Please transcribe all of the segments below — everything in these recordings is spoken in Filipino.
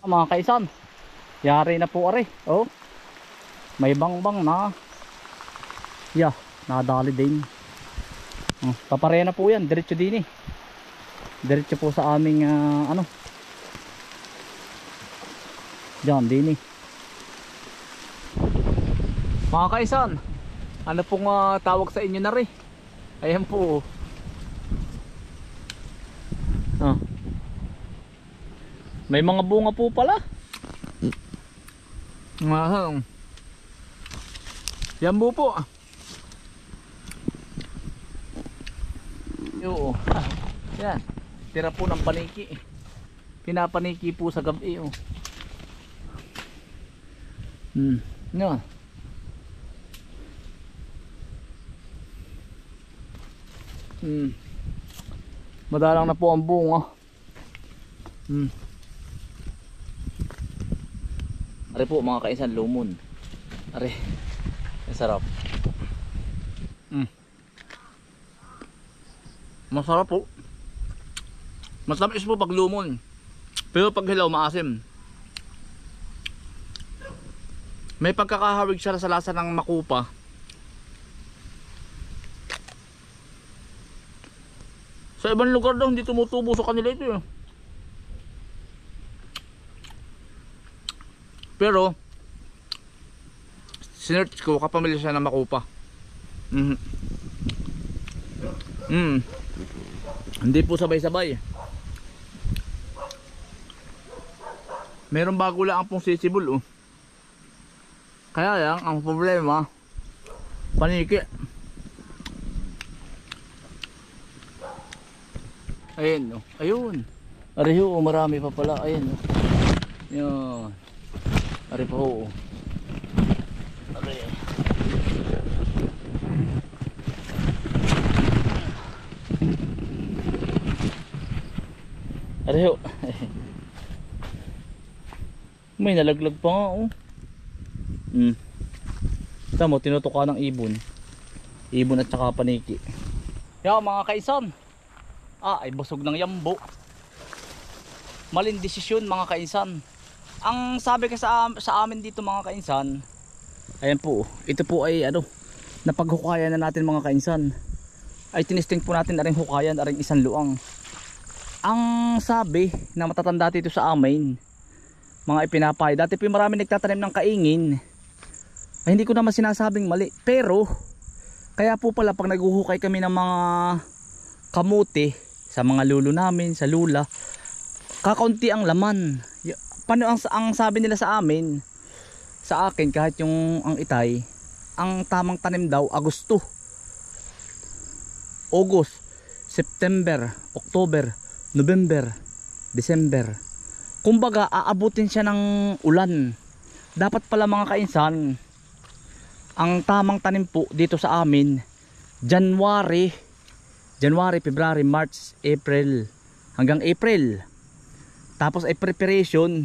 Mga kaisan, yari na po are. Oh, may bangbang na. Yeah, nadali din. Papare na po yan, diretso din eh. Diretso po sa aming ano. Diyan din eh. Mga kaisan, ano pong tawag sa inyo na rin? Ayan po. May mga bunga po pala. Yambo po. Oo. Yan. Tira po ng paniki. Pinapaniki po sa gabi. Oh. Yan. Madalang na po ang bunga. Ari po mga kaisan, lumon. Ari. Ang sarap. Masarap po. Matamis po pag lumon. Pero pag hilaw maasim. May pagkakahawig siya sa lasa ng makupa. Sa ibang lugar daw hindi tumutubo sa kanila ito eh. Pero sinearch ko kapamilya siya ng makupa. Hindi po sabay-sabay. Meron bago lang pong sisibol. Kaya lang ang problema, paniki. Ayun, ayun. Ariho, marami pa pala. Ayun. Yan. Ari pa ho. Ari. Ari ho. May nalaglag pa nga oh. Tama, tinutuka ng ibon. Ibon at saka paniki. Yo mga kaisan. Ay busog ng yambo. Maling desisyon mga kaisan. Ang sabi ka sa amin dito mga kainsan, ayan po, ito po ay ano, napaghukayan na natin mga kainsan. Ay tinisting po natin aring hukayan, aring isang luang. Ang sabi na matatanda dito sa amin, mga ipinapay, dati po marami nagtatanim ng kaingin. Ay hindi ko naman sinasabing mali, pero kaya po pala pag naghuhukay kami ng mga kamuti sa mga lulo namin, sa lula, kakaunti ang laman. Paano ang sabi nila sa amin, sa akin kahit yung ang itay, ang tamang tanim daw Agosto, August, September, October, November, December. Kumbaga aabutin siya ng ulan. Dapat pala mga kainsan, ang tamang tanim po dito sa amin January, February, March, April, hanggang April. Tapos ay preparation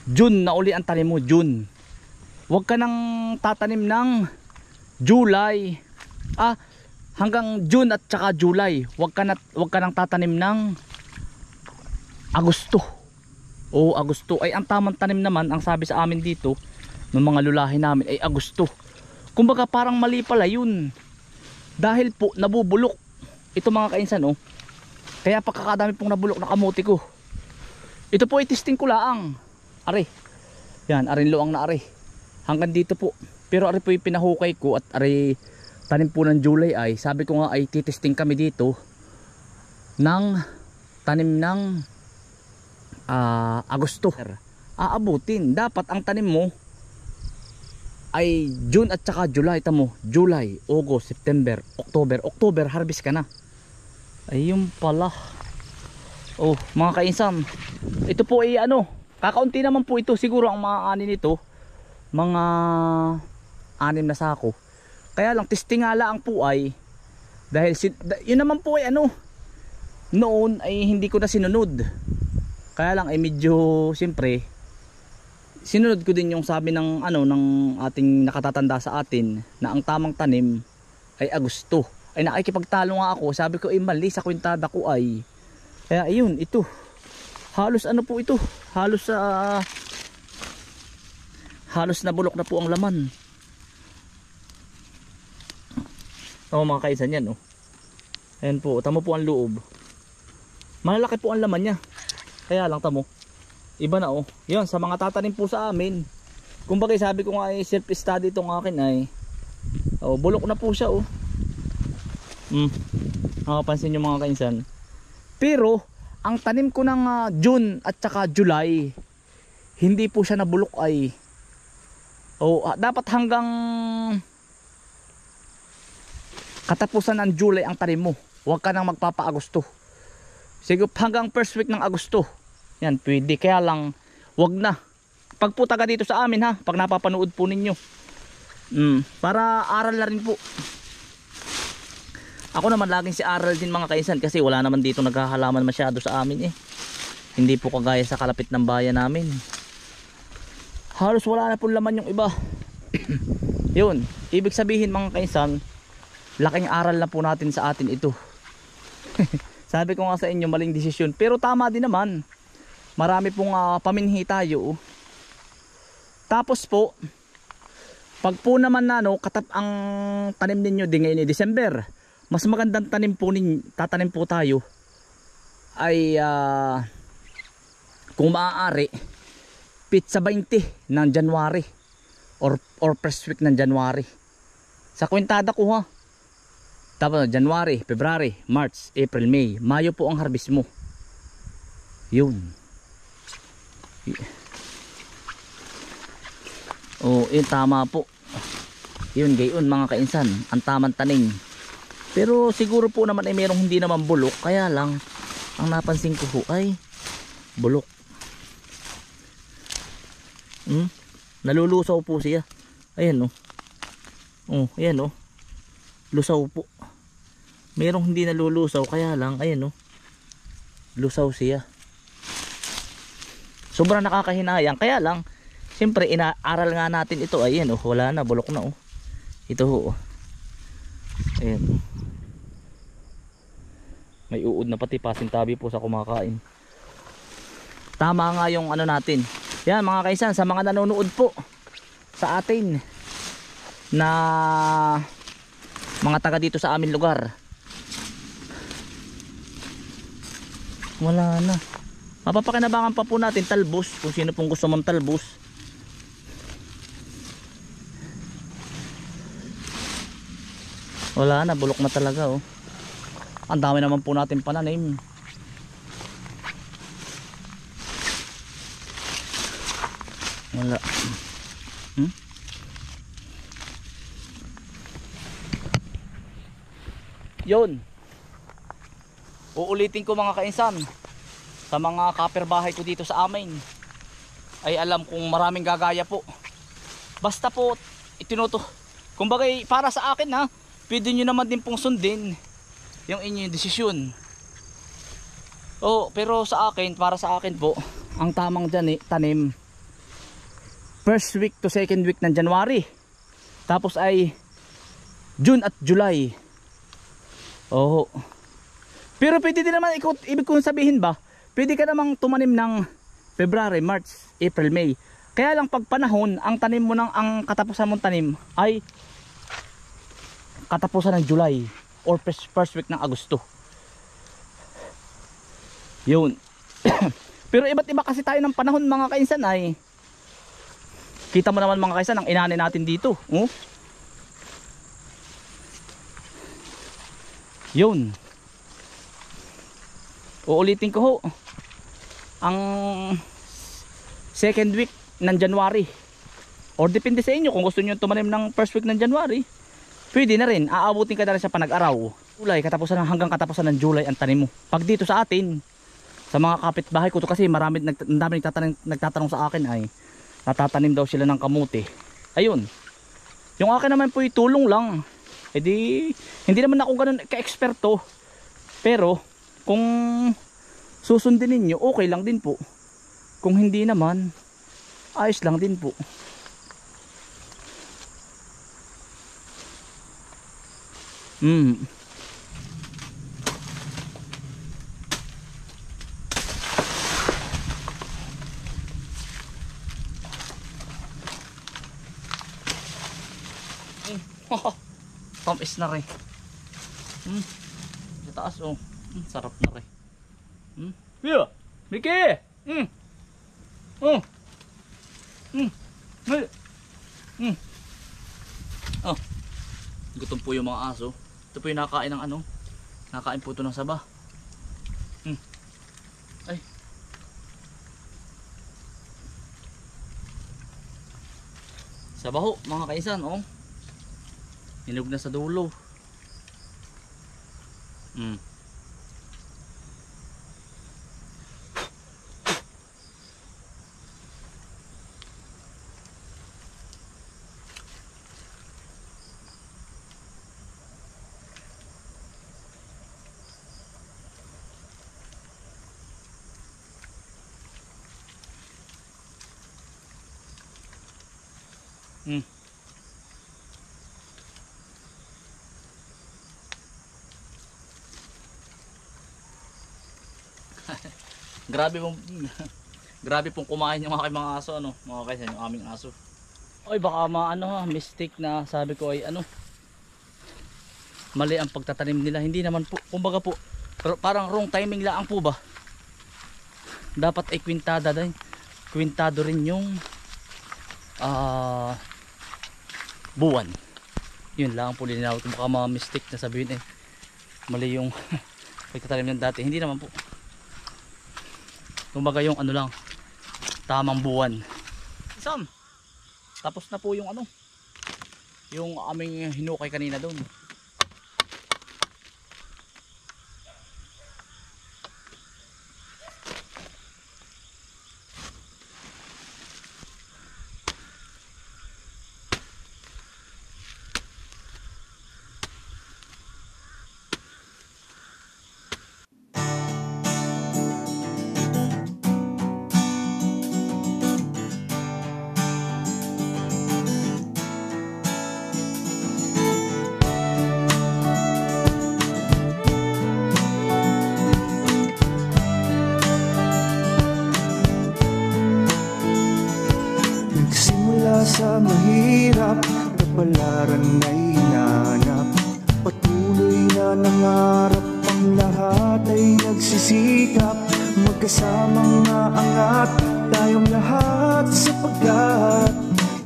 June na uli ang tanim mo, June. Huwag ka nang tatanim ng July. Hanggang June at saka July. Huwag ka nang tatanim ng Agosto. Agosto ay ang tamang tanim naman, ang sabi sa amin dito ng mga lulahin namin ay Agosto. Kumbaga parang mali pala yun. Dahil po nabubulok ito mga kainsan Kaya pagkakadami pong nabulok na kamuti ko. Ito po ay testing ko laang. Ari. Yan, arin luang na ari. Hanggang dito po. Pero ari po yung pinahukay ko at ari tanim po ng July ay sabi ko nga ay titesting kami dito ng tanim ng Agosto. Aabutin. Dapat ang tanim mo ay June at saka July. Tamo, July, August, September, October. October harvest ka na. Ayun pala. Mga kainsan, ito po ay kakaunti naman po ito. Siguro ang mga ani nito, mga 6 na sako. Kaya lang testing nga lang po ay dahil yun naman po ay noon ay hindi ko na sinunod. Kaya lang ay medyo siyempre sinunod ko din yung sabi ng ng ating nakatatanda sa atin na ang tamang tanim ay Agosto. Ay nakikipagtalo nga ako, sabi ko mali sa kwintada ko ay. Kaya ayun, ito Halos ano po ito, halos halos nabulok na po ang laman. Mga kaisan yan, oh. Ayan po, tamo po ang loob. Malalaki po ang laman niya. Kaya lang tamo, iba na, oh. Yun, sa mga tatanim po sa amin. Kumbaga sabi ko nga ay self-study itong akin ay, oh, bulok na po siya, oh. Nakapansin nyo mga kaisan. Pero ang tanim ko ng June at saka July, hindi po siya nabulok ay, dapat hanggang katapusan ng July ang tanim mo. Huwag ka nang magpapa-Agosto. Siguro hanggang first week ng Agosto. Yan, pwede. Kaya lang, wag na. Pag po taga dito sa amin ha, pag napapanood po ninyo. Para aral na rin po. Ako naman laging si aral din mga kaisan kasi wala naman dito naghahalaman masyado sa amin eh. Hindi po kagaya sa kalapit ng bayan namin. Halos wala na po laman yung iba. Yun, ibig sabihin mga kaisan, laking aral na po natin sa atin ito. Sabi ko nga sa inyo, maling desisyon. Pero tama din naman. Marami pong paminhi tayo. Tapos po, pag po naman na ang tanim ninyo din ngayon December, mas magandang tanim po tatanim po tayo ay kung maaari pizza 20 ng January or first week ng January. Sa kwentada ko ha. Tapos January, February, March, April, May. Mayo po ang harvest mo. Yun. Yun tama po. Yun gayon mga kainsan, ang tamang tanim. Pero siguro po naman ay merong hindi naman bulok. Kaya lang, ang napansin ko po ay bulok. Nalulusaw po siya. Ayan ayan lusaw po. Merong hindi nalulusaw, kaya lang ayan lusaw siya. Sobrang nakakahinayang, kaya lang siyempre inaaral nga natin ito. Ayan wala na, bulok na ito ayan. May uod na pati, pasintabi po sa kumakain. Tama nga yung natin. Yan mga kaisan, sa mga nanonood po sa atin na mga taga dito sa amin lugar, wala na. Mapapakinabangan pa po natin talbos, kung sino pong gusto mong talbos. Wala na, bulok na talaga Ang dami naman po natin pananim. Wala. Yun. Uulitin ko mga kainsan, sa mga kapitbahay ko dito sa amin, ay alam kong maraming gagaya po. Basta po kumbaga para sa akin ha, pwede nyo naman din pong sundin yung inyong desisyon. Pero sa akin, para sa akin po, ang tamang tanim first week to second week ng January. Tapos ay June at July. Pero pwede din naman, ibig kong sabihin ba, pwede ka namang tumanim ng February, March, April, May. Kaya lang pag panahon, ang tanim mo ang katapusan mong tanim ay katapusan ng July or first week ng Agosto. Yun. Pero iba't iba kasi tayo ng panahon mga kainsan ay. Kita mo naman mga kainsan ang inani natin dito. Yun. Uulitin ko ang second week ng January. Or depende sa inyo kung gusto niyo tumanim ng first week ng January. Pwede na rin, aabutin ka na rin sa panag-araw. July, hanggang katapusan ng July ang tanim mo. Pag dito sa atin, sa mga kapitbahay ko kasi marami nagtatanong sa akin ay natatanim daw sila ng kamuti. Ayun. Yung akin naman po tulong lang. Hindi naman ako ganun ka-eksperto. Pero kung susundin ninyo, okay lang din po. Kung hindi naman, ayos lang din po. Tamis na rin. Sa taas oh. Sarap na rin. Yeah. Mickey! Oh. Oh. Gutom po yung mga aso. Ito po yung nakain ng ano. Nakain po ito ng saba. Ay. Saba ho, mga kaisan, oh. Hinog na sa dulo. Grabe pong grabe pong kumain yung mga aso ano, mga kaisan, yung aming aso. Oy, baka mistake na sabi ko ay mali ang pagtatanim nila. Hindi naman po, kumbaga po parang wrong timing lang po ba. Dapat ay kwintado rin yung buwan. Yun lang po linawin ko, baka mistake na sabihin mali yung pagtatanim ng dati. Hindi naman po. Kumbaga yung lang, tamang buwan. Isam. Tapos na po yung yung aming hinukay kanina doon. Sa mahirap, kapalaran ay hinanap. Patuloy na nangarap, ang lahat ay nagsisikap. Magkasamang naangat, tayong lahat sapagkat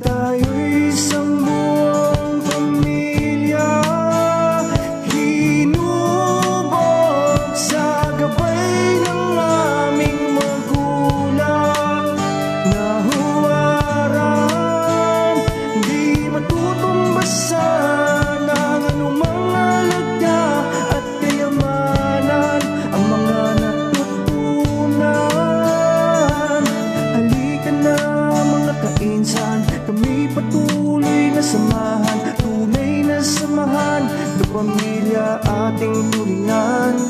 tayo'y isang buong pamilya. Hinubog sa gabay ng aming magulang na matutumbasan ang anumang alaga at kayamanan, ang mga natutunan. Halika na mga kainsan, kami patuloy na samahan, tunay na samahan, na pamilya ating tulingan.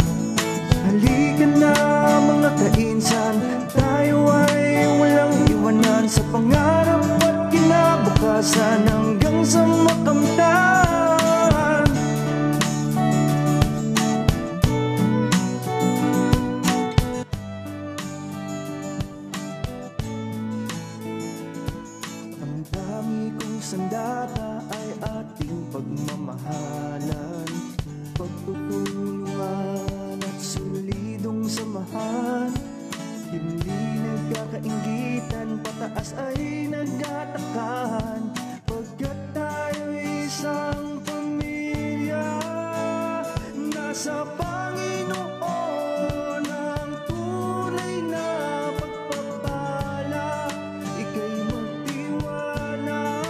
Halika na mga kainsan, tayo ay walang iwanan sa pangarap at kinabukasan hanggang sa makamtan. Ang dami kong sandata ay ating pagmamahalan, pagtutulungan at solidong samahan. Hindi nagkakainggitan, pataas ay nagtatakan, pagkat tayo'y isang pamilya. Nasa Panginoon ang tunay na pagpapala, ika'y magtiwala.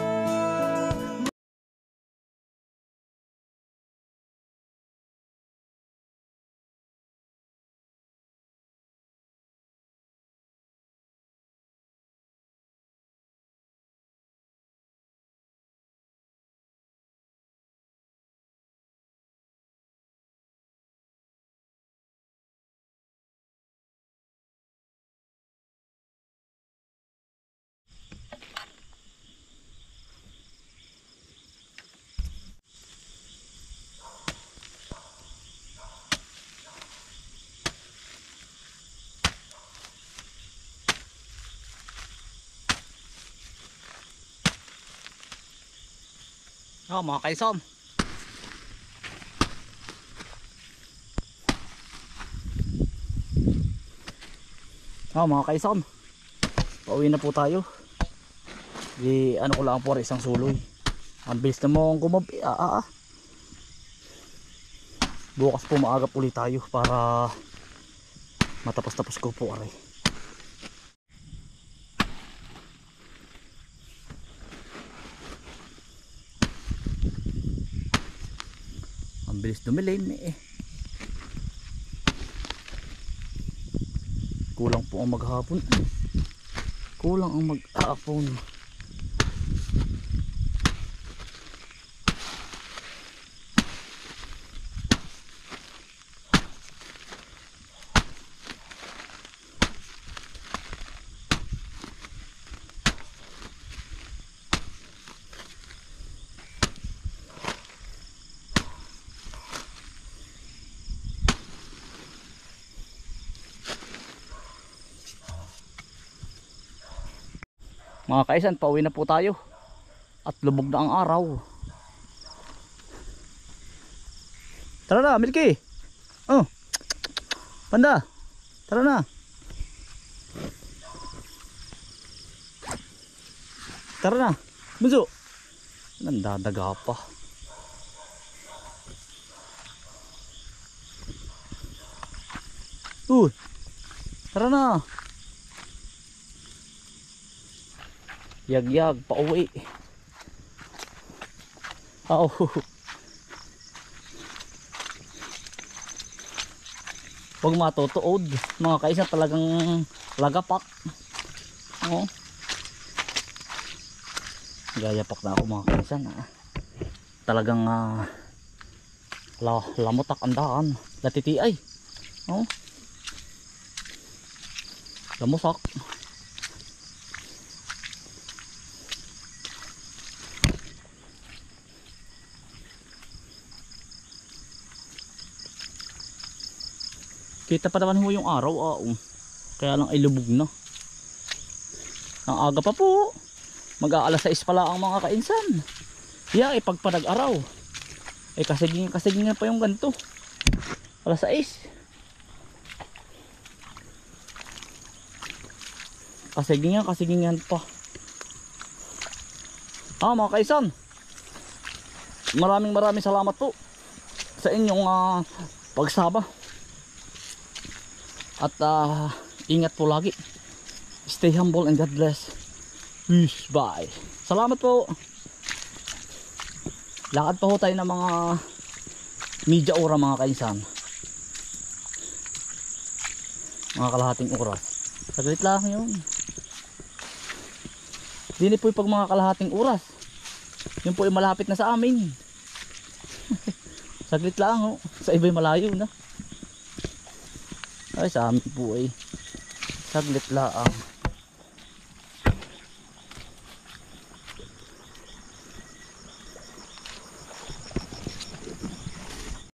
Mga kaison. Mga kaison. Pauwi na po tayo. Di ano ko lang po isang suloy. Ang bilis na mong kumabi. Bukas po maagap ulit tayo para matapos-tapos ko po aray. Ang bilis dumilim eh. Kulang po ang maghapon. Kulang ang mag-aapon. Mga kaisan, pauwi na po tayo. At lubog na ang araw. Tara na, Milky. Oh. Panda. Tara na. Tara na. Bunso. Nandadaga pa. Tara na. Yag-yag, pauwi. Oh. Huwag matutuod. Mga kaisa talagang lagapak. Oh. Gayapak na ako mga kaisa. Talagang lamutak ang daan. Latitiay. Oh. Lamusak. Kita pa naman ho yung araw. Kaya lang ay lubog na. Ang aga pa po. Mag-aalas 6 pala ang mga kainsan. Pag panag-araw. Kasiging pa yung ganito. Alas 6. Kasigingan pa. Mga kainsan. Maraming salamat po sa inyong pagsama. At ingat po lagi. Stay humble and God bless. Peace, bye. Salamat po. Lakad pa ho tayo ng mga media ora mga kainsan. Mga kalahating oras. Saglit lang yun. Dini po yung pag mga kalahating oras. Yun po yung malapit na sa amin. Saglit lang ho. Sa iba'y malayo na. Ay sa amin po ay saglit lang.